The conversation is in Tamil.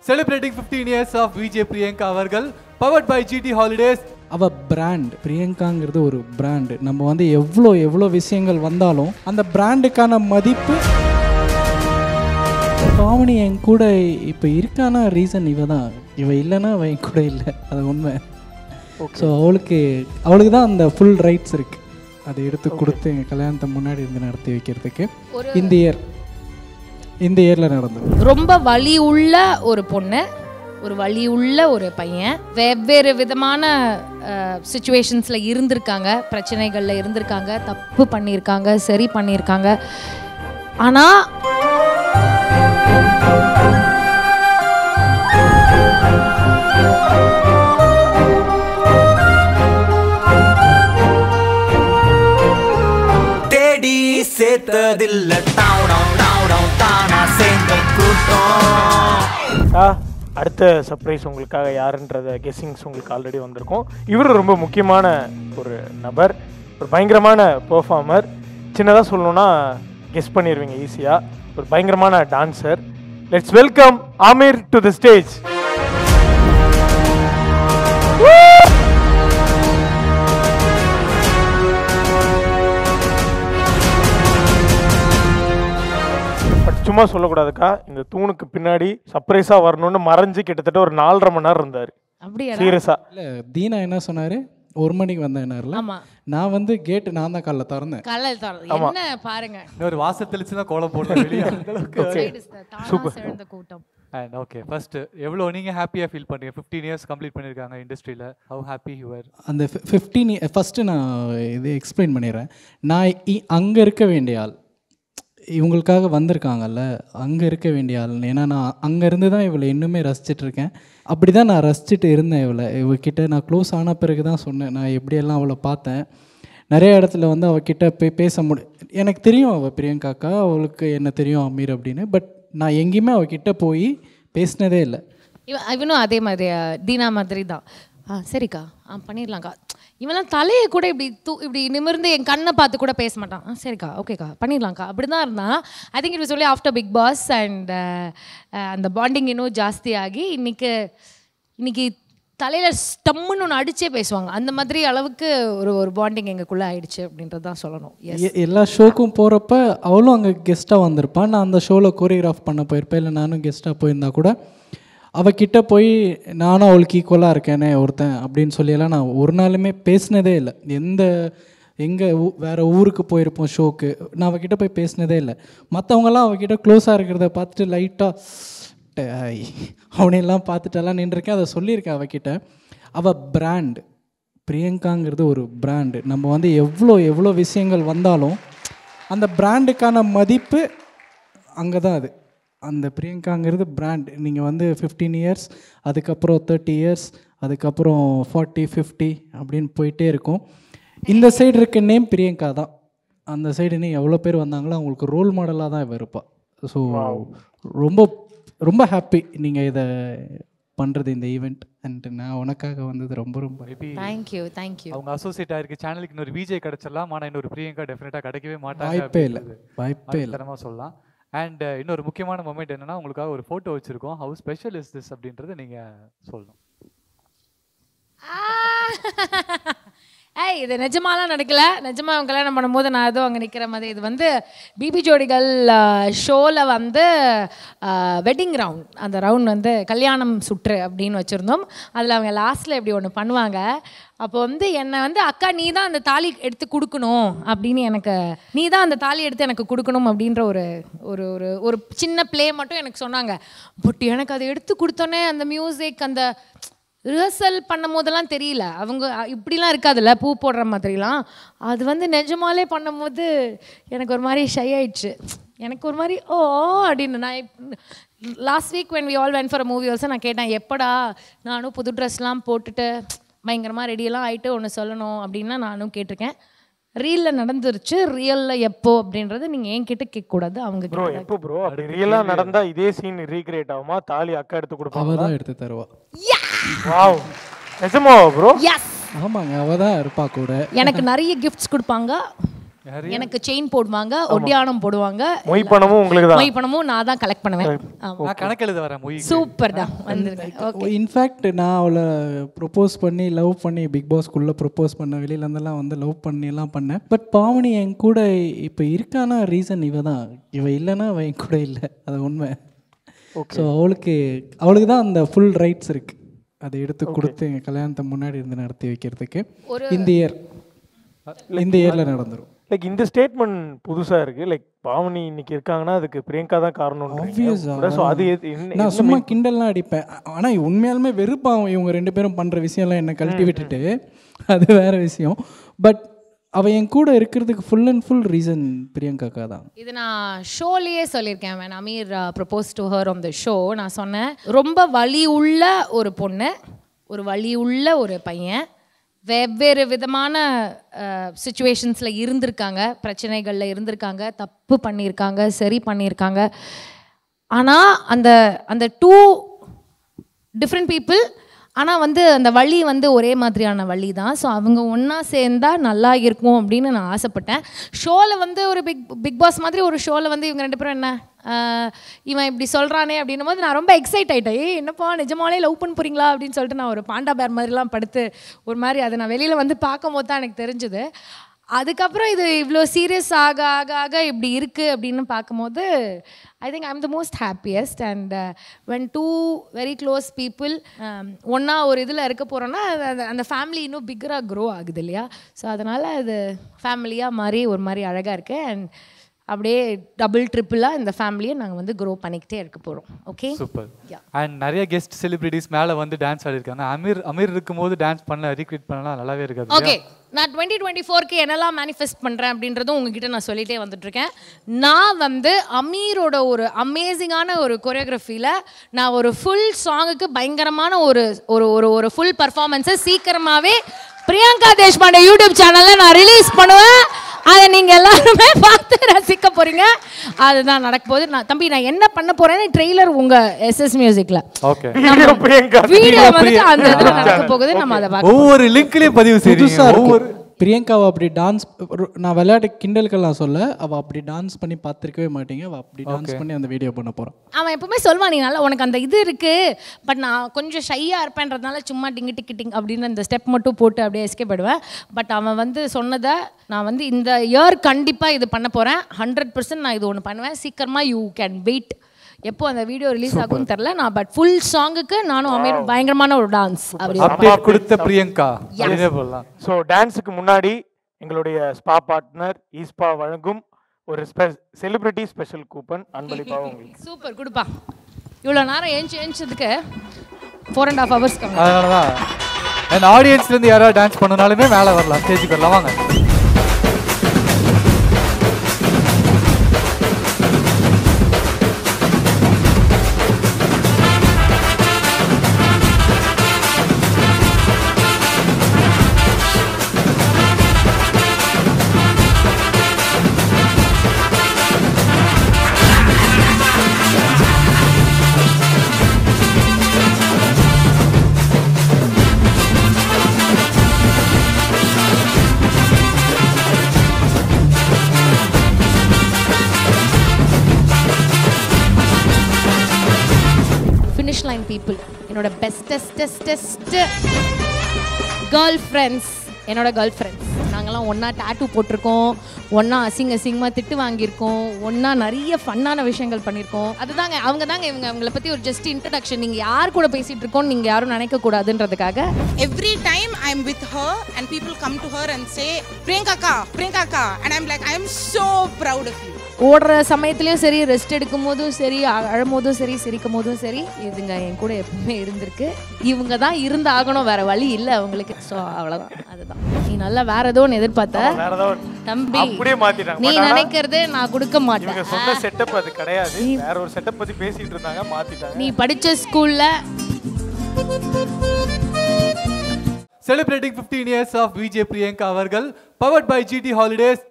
celebrating 15 years of VJ Priyanka அவர்கள் powered by GT Holidays. அவ பிராண்ட் பிரியங்காங்கிறது ஒரு பிராண்டு. நம்ம வந்து எவ்வளோ விஷயங்கள் வந்தாலும் அந்த பிராண்டுக்கான மதிப்பு. பாவனி என் கூட இப்போ இருக்கானா ரீசன் இவ தான். இவ இல்லைன்னா அவன் என் கூட இல்லை, அது உண்மை. ஸோ அவளுக்கு தான் அந்த ஃபுல் ரைட்ஸ் இருக்குது. அதை எடுத்து கொடுத்து எங்கள் கல்யாணத்தை முன்னாடி இருந்து நடத்தி வைக்கிறதுக்கு இந்த இயரில் நடந்தது. ரொம்ப வலி உள்ள ஒரு பொண்ணு, ஒரு வலி உள்ள ஒரு பையன், வெவ்வேறு விதமான சிச்சுவேஷன்ஸில் இருந்திருக்காங்க, பிரச்சனைகளில் இருந்திருக்காங்க, தப்பு பண்ணியிருக்காங்க, சரி பண்ணியிருக்காங்க. ஆனால் தேடி சேர்த்ததில்ல அடுத்த சர்ப்ரைஸ் உங்களுக்காக யாருன்றத கெஸ்ஸிங்ஸ் உங்களுக்கு ஆல்ரெடி வந்திருக்கும். இவர் ரொம்ப முக்கியமான ஒரு நபர், ஒரு பயங்கரமான பெர்ஃபார்மர். சின்னதாக சொல்லணும்னா கெஸ் பண்ணிடுவீங்க ஈஸியாக. ஒரு பயங்கரமான dancer. Let's welcome Aamir to the stage. சும்மா சொல்லக்கூடாதுக்கா, இந்த தூணுக்கு பின்னாடி சர்ப்ரைஸா வரணும்னு மறைஞ்சு கிட்டத்தட்ட ஒரு 4.5 மணி நேரம் இருந்தாரு. அப்படியே சீரியஸா இல்லை, தீனா என்ன சொன்னாரு, 1 மணிக்கு வந்தேன்னாருல. நான் வந்து கேட்டு நான் தான் காலைல திறந்தேன். என்ன பாருங்க, இன்னொரு வாசல் தெளிச்சு தான் கோலம் போட்டு வெளியே. சூப்பர் கூட்டம். அண்ட் ஓகே, ஃபர்ஸ்ட் எவ்வளோ நீங்கள் ஹாப்பியாக ஃபீல் பண்ணுறீங்க? 15 இயர்ஸ் கம்ப்ளீட் பண்ணியிருக்காங்க இண்டஸ்ட்ரியில். How happy you are? அந்த 15 ஃபஸ்ட்டு நான் இது எக்ஸ்பிளைன் பண்ணிடுறேன். நான் அங்கே இருக்க வேண்டிய ஆள், இவங்களுக்காக வந்திருக்காங்கல்ல, அங்கே இருக்க வேண்டிய ஆள். ஏன்னா நான் அங்கே இருந்து தான் இவளை இன்னுமே ரசிச்சிட்ருக்கேன். அப்படி தான் நான் ரசிச்சுட்டு இருந்தேன். இவகிட்ட நான் க்ளோஸ் ஆன பிறகு தான் சொன்னேன் நான் எப்படியெல்லாம் அவளை பார்த்தேன். நிறைய இடத்துல வந்து அவகிட்ட பேச எனக்கு தெரியும் அவள் பிரியங்காக்கா, அவளுக்கு என்ன தெரியும் அமீர் அப்படின்னு. பட் நான் எங்கேயுமே அவகிட்ட போய் பேசினதே இல்லை. இவனும் அதே மாதிரி தீனா மாதிரி தான். சரிக்கா பண்ணிடலாம்க்கா. இவெல்லாம் தலையை கூட இப்படி நிமிர்ந்து என் கண்ணை பார்த்து கூட பேச மாட்டான். சரிக்கா, ஓகேக்கா, பண்ணிடலாம்க்கா, அப்படி தான் இருந்தான். I think it was only after Bigg Boss and அந்த பாண்டிங் இன்னும் ஜாஸ்தியாகி இன்னைக்கு தலையில் ஸ்டம்முன்னு ஒன்று அடிச்சே பேசுவாங்க. அந்த மாதிரி அளவுக்கு ஒரு பாண்டிங் எங்களுக்குள்ளே ஆயிடுச்சு அப்படின்றது தான் சொல்லணும். எல்லா ஷோக்கும் போகிறப்ப அவளும் அங்கே கெஸ்ட்டாக வந்திருப்பான். நான் அந்த ஷோவில் கோரியோகிராஃப் பண்ண போயிருப்பேன், இல்லை நானும் கெஸ்ட்டாக போயிருந்தா கூட அவகிட்ட போய் நானும் அவளுக்கு ஈக்குவலாக இருக்கேனே ஒருத்தன் அப்படின்னு சொல்லியெல்லாம் நான் ஒரு நாளுமே பேசினதே இல்லை. எங்கே வேறு ஊருக்கு போயிருப்போம் ஷோக்கு, நான் அவகிட்ட போய் பேசினதே இல்லை. மற்றவங்கெல்லாம் அவகிட்ட க்ளோஸாக இருக்கிறத பார்த்துட்டு லைட்டாக அவனையெல்லாம் பார்த்துட்டெல்லாம் நின்றுருக்கேன். அதை சொல்லியிருக்கேன் அவகிட்ட. அவள் பிராண்ட் பிரியங்காங்கிறது ஒரு பிராண்டு. நம்ம வந்து எவ்வளோ விஷயங்கள் வந்தாலும் அந்த பிராண்டுக்கான மதிப்பு அங்கே தான். அது அந்த பிரியங்காங்கிறது பிராண்ட். நீங்கள் வந்து 15 இயர்ஸ், அதுக்கப்புறம் 30 இயர்ஸ், அதுக்கப்புறம் 40, 50 அப்படின்னு போயிட்டே இருக்கும். இந்த சைடு இருக்க நேம் பிரியங்கா தான். அந்த சைடு நீ எவ்வளோ பேர் வந்தாங்களோ அவங்களுக்கு ரோல் மாடலாக தான் இவ இருப்பாள். ஸோ ரொம்ப ரொம்ப ஹாப்பி நீங்கள் இதை பண்ணுறது, இந்த ஈவெண்ட். அண்ட் நான் உனக்காக வந்தது ரொம்ப தேங்க்யூ. அவங்க அசோசியேட் ஆயிருக்கு சேனலுக்கு இன்னொரு விஜய் கிடைச்சிடலாம், ஆனால் இன்னொரு பிரியங்கா டெஃபினட்டாக கிடைக்கவே மாட்டாங்க. வாய்ப்பே இல்லை சொல்லலாம். அண்ட் இன்னொரு முக்கியமான மொமெண்ட் என்னன்னா, உங்களுக்காக ஒரு ஃபோட்டோ வச்சுருக்கோம். ஹவு ஸ்பெஷல் இஸ் திஸ் அப்படின்றத நீங்கள் சொல்லணும். இது நிஜமாலாம் நடக்கல. நிஜமாக அவங்க கல்யாணம் பண்ணும்போது நான் ஏதோ அங்கே நிற்கிற மாதிரி. இது வந்து பிபி ஜோடிகள் ஷோவில் வந்து வெட்டிங் ரவுண்ட், அந்த ரவுண்ட் வந்து கல்யாணம் சுற்று அப்படின்னு வச்சுருந்தோம். அதில் அவங்க லாஸ்ட்டில் இப்படி ஒன்று பண்ணுவாங்க. அப்போ வந்து என்னை வந்து அக்கா நீ தான் அந்த தாலி எடுத்து கொடுக்கணும் அப்படின்னு, நீ தான் அந்த தாலி எடுத்து எனக்கு கொடுக்கணும் அப்படின்ற ஒரு சின்ன ப்ளே மட்டும் எனக்கு சொன்னாங்க. பட் எனக்கு அதை எடுத்து கொடுத்தோன்னே அந்த மியூசிக், அந்த ரிஹர்சல் பண்ணும் போதெல்லாம் தெரியல, அவங்க இப்படிலாம் இருக்காதுல்ல பூ போடுற மாதிரிலாம். அது வந்து நிஜமாலே பண்ணும்போது எனக்கு ஒரு மாதிரி ஷை ஆயிடுச்சு. எனக்கு ஒரு மாதிரி அப்படின்னு. நான் last week when we all went for a movie also நான் கேட்டேன், எப்படா நானும் புது ட்ரெஸ்லாம் போட்டுட்டு பயங்கரமாக ரெடியெல்லாம் ஆகிட்டு ஒன்று சொல்லணும் அப்படின்னா நானும் கேட்டிருக்கேன். ரீலில் நடந்துருச்சு. ரியலில் எப்போ அப்படின்றது நீங்கள் என்கிட்ட கேட்கக்கூடாது, அவங்க ப்ரோ. எப்போ ப்ரோ அப்படி ரியலாக நடந்தால் இதே சீன் ரீக்ரியேட் ஆகுமா? தாலி அக்கா எடுத்து கொடுப்பாங்க, அவள் தான் எடுத்து தருவா. வாவ், நிஜமா ப்ரோ? எஸ், ஆமாங்க, அவள் தான் இருப்பா கூட. எனக்கு நிறைய கிஃப்ட்ஸ் கொடுப்பாங்க. எனக்கு செயின் போடுவாங்க, ஒட்டியானம் போடுவாங்க, மொய் பணமும் உங்களுக்கு தான். மொய் பணமும் நான் தான் கலெக்ட் பண்ணுவேன். நான் கணக்கு எழுத வரேன் மொய். சூப்பர் தான் வந்திருக்கேன். ஓகே. இன்ஃபேக்ட் நான் அவளை ப்ரொப்போஸ் பண்ணி லவ் பண்ணி பிக் பாஸ்க்குள்ளே ப்ரொப்போஸ் பண்ண, வெளியிலேருந்தெல்லாம் வந்து லவ் பண்ணி எல்லாம் பண்ணேன். பட் பாவனி என் கூட இப்போ இருக்கானா ரீசன் இவ தான். இவ இல்லைன்னா அவன் என் கூட இல்லை, அது உண்மை. ஸோ அவளுக்கு தான் அந்த ஃபுல் ரைட்ஸ் இருக்குது, அதை எடுத்து கொடுத்து எங்கள் கல்யாணத்தை முன்னாடி இருந்து நடத்தி வைக்கிறதுக்கு. இந்த இயரில் நடந்துடும். லைக் இந்த ஸ்டேட்மெண்ட் புதுசா இருக்கு. லைக் பாவனி இன்னைக்கு இருக்காங்கன்னா அதுக்கு பிரியங்கா தான் காரணம். நான் சும்மா கிண்டல்லாம் அடிப்பேன், ஆனால் உண்மையாலுமே வெறுப்பாகும் இவங்க 2 பேரும் பண்ணுற விஷயம்லாம் என்னை கழட்டி விட்டுட்டு, அது வேற விஷயம். பட் அவள் என் கூட இருக்கிறதுக்கு ஃபுல் அண்ட் ஃபுல் ரீசன் பிரியங்காக்கா தான். இது நான் ஷோலேயே சொல்லியிருக்கேன். when Aamir propose to her on the show, நான் சொன்னேன் ரொம்ப வலி உள்ள ஒரு பொண்ணு, ஒரு வலி உள்ள ஒரு பையன், வெவ்வேறு விதமான சிச்சுவேஷன்ஸில் இருந்திருக்காங்க, பிரச்சனைகளில் இருந்திருக்காங்க, தப்பு பண்ணியிருக்காங்க, சரி பண்ணியிருக்காங்க. ஆனால் அந்த 2 டிஃப்ரெண்ட் பீப்புள், ஆனால் வந்து அந்த வழி வந்து ஒரே மாதிரியான வழி தான். ஸோ அவங்க ஒன்றா சேர்ந்தால் நல்லா இருக்கும் அப்படின்னு நான் ஆசைப்பட்டேன். ஷோவில் வந்து ஒரு பிக் பாஸ் மாதிரி ஒரு ஷோவில் வந்து இவங்க 2 பேரும் என்ன இவன் இப்படி சொல்கிறானே அப்படின்னும் போது நான் ரொம்ப எக்ஸைட் ஆகிட்டேன். என்னப்பா நிஜமாலே லவ் பண்ண போகிறீங்களா அப்படின்னு சொல்லிட்டு நான் ஒரு பாண்டா பேர் மாதிரிலாம் படுத்து ஒரு மாதிரி அதை நான் வெளியில் வந்து பார்க்கும் போது தான் எனக்கு தெரிஞ்சுது. அதுக்கப்புறம் இது இவ்வளோ சீரியஸ் ஆக ஆக ஆக இப்படி இருக்குது அப்படின்னு பார்க்கும்போது I think I am the most happiest. And when 2 very close people ஒன்றா ஒரு இதில் இருக்க போகிறோன்னா அந்த ஃபேமிலி இன்னும் பிக்கராக க்ரோ ஆகுது இல்லையா? ஸோ அதனால் அது ஃபேமிலியாக மாதிரி ஒரு மாதிரி அழகாக இருக்குது. அண்ட் அப்படியே டபுள் ட்ரிப்பிளாக இந்த ஃபேமிலியை நாங்கள் வந்து க்ரோ பண்ணிக்கிட்டே இருக்க போகிறோம். Okay, super. அண்ட் நிறைய கெஸ்ட் செலிபிரிட்டிஸ் மேலே வந்து டான்ஸ் ஆடிருக்காங்க. அமீர் இருக்கும்போது டான்ஸ் பண்ண ரீக்ரியேட் பண்ணலாம் நல்லாவே இருக்காது. ஓகே, நான் 2024க்கு என்னெல்லாம் மேனிஃபெஸ்ட் பண்ணுறேன் அப்படின்றதும் உங்ககிட்ட நான் சொல்லிட்டே வந்துட்டுருக்கேன். நான் வந்து அமீரோட ஒரு அமேசிங்கான ஒரு கொரியோகிராஃபியில் நான் ஒரு ஃபுல் சாங்குக்கு பயங்கரமான ஒரு ஒரு ஒரு ஃபுல் பர்ஃபார்மன்ஸை சீக்கிரமாகவே பிரியங்கா தேஷ்பாண்டே யூடியூப் சேனலில் நான் ரிலீஸ் பண்ணுவேன். அதை நீங்கள் எல்லாருமே பார்த்து ரசிக்க போகிறீங்க. அதுதான் நடக்க போகுது. தம்பி நான் என்ன பண்ண போகிறேன்னு ட்ரெய்லர் உங்கள் SS மியூசிக்கில் வீடியோ வந்து அந்த இதில் நடக்க போகுது. நம்ம அதை பார்க்க ஒவ்வொரு லிங்க்லேயும் பதிவு செய்யுங்க. பிரியங்காவை அப்படி டான்ஸ், நான் விளையாட்டு கிண்டலுக்கெல்லாம் சொல்ல, அவள் அப்படி டான்ஸ் பண்ணி பார்த்துருக்கவே மாட்டீங்க. அவள் அப்படி டான்ஸ் பண்ணி அந்த வீடியோ பண்ண போகிறான். அவன் எப்பவுமே சொல்வான், நீ நல்லா உனக்கு அந்த இது இருக்குது, பட் நான் கொஞ்சம் ஷையாக இருப்பேன்றதுனால சும்மா டிங்கு டிக்கிட்டிங் அப்படின்னு அந்த ஸ்டெப் மட்டும் போட்டு அப்படியே எஸ்கேப் ஆயிடுவேன். பட் அவன் வந்து சொன்னதை நான் வந்து இந்த இயர் கண்டிப்பாக இது பண்ண போகிறேன். 100% நான் இது ஒன்று பண்ணுவேன். சீக்கிரமாக யூ கேன் வெயிட். எப்போ அந்த வீடியோ ரிலீஸ் ஆகும்னு தெரியல. நான் பட் ஃபுல் சாங்குக்கு நானும் அமீர் பயங்கரமான ஒரு டான்ஸ் அப்டேட் கொடுத்த பிரியங்கா. ஸோ டான்ஸுக்கு முன்னாடி எங்களுடைய ஸ்பா பார்ட்னர் ஈஸ்பா வழங்கும் ஒரு செலிபிரிட்டி ஸ்பெஷல் கூப்பன் அன்பளிப்பாக உங்களுக்கு. சூப்பர், கொடுப்பா. இவ்வளோ நேரம் ஏஞ்சதுக்கு 4.5 hours. அதனால தான் ஆடியன்ஸ்லேருந்து யாராவது டான்ஸ் பண்ணனாலுமே மேலே வரலாம், ஸ்டேஜுக்கு வரலாம். வாங்க. லைன் பீப்புள், என்னோட பெஸ்டஸ்ட் கேர்ள் ஃப்ரெண்ட்ஸ், என்னோட கேர்ள் ஃப்ரெண்ட்ஸ். நாங்கள்லாம் ஒன்றா டேட்டூ போட்டிருக்கோம், ஒன்றா அசிங்கமாக திட்டு வாங்கியிருக்கோம், ஒன்றா நிறைய ஃபன்னான விஷயங்கள் பண்ணியிருக்கோம். அதுதாங்க அவங்க தாங்க இவங்க. அவங்கள பற்றி ஒரு ஜஸ்ட் இன்ட்ரடக்ஷன். நீங்கள் யார் கூட பேசிகிட்டு இருக்கோன்னு நீங்கள் யாரும் நினைக்கக்கூடாதுன்றதுக்காக. Every time I'm with her and people come to her and say Priyanka ka, and I'm like, I am so proud of you. ஓடுற சமயத்துலேயும் சரி, ரெஸ்ட் எடுக்கும் போதும் சரி, அழும் போதும் சரி, சிரிக்கும் போதும் சரி, இதுங்க என் கூட எப்பவுமே இருந்திருக்கு. இவங்க தான் இருந்து ஆகணும், வேற வழி இல்லை அவங்களுக்கு. ஸோ அவ்வளோதான், அதுதான். நீ நல்லா வேற ஏதோ ஒன்று எதிர்பார்த்த தம்பி, நீ நினைக்கிறது நான் கொடுக்க மாட்டேன். சொன்ன செட்டப் அது கிடையாது, வேற ஒரு செட்டப் பத்தி பேசிட்டு இருந்தாங்க, மாத்திட்டாங்க. நீ படிச்ச ஸ்கூல்ல celebrating 15 years of VJ Priyanka அவர்கள், powered by GT Holidays.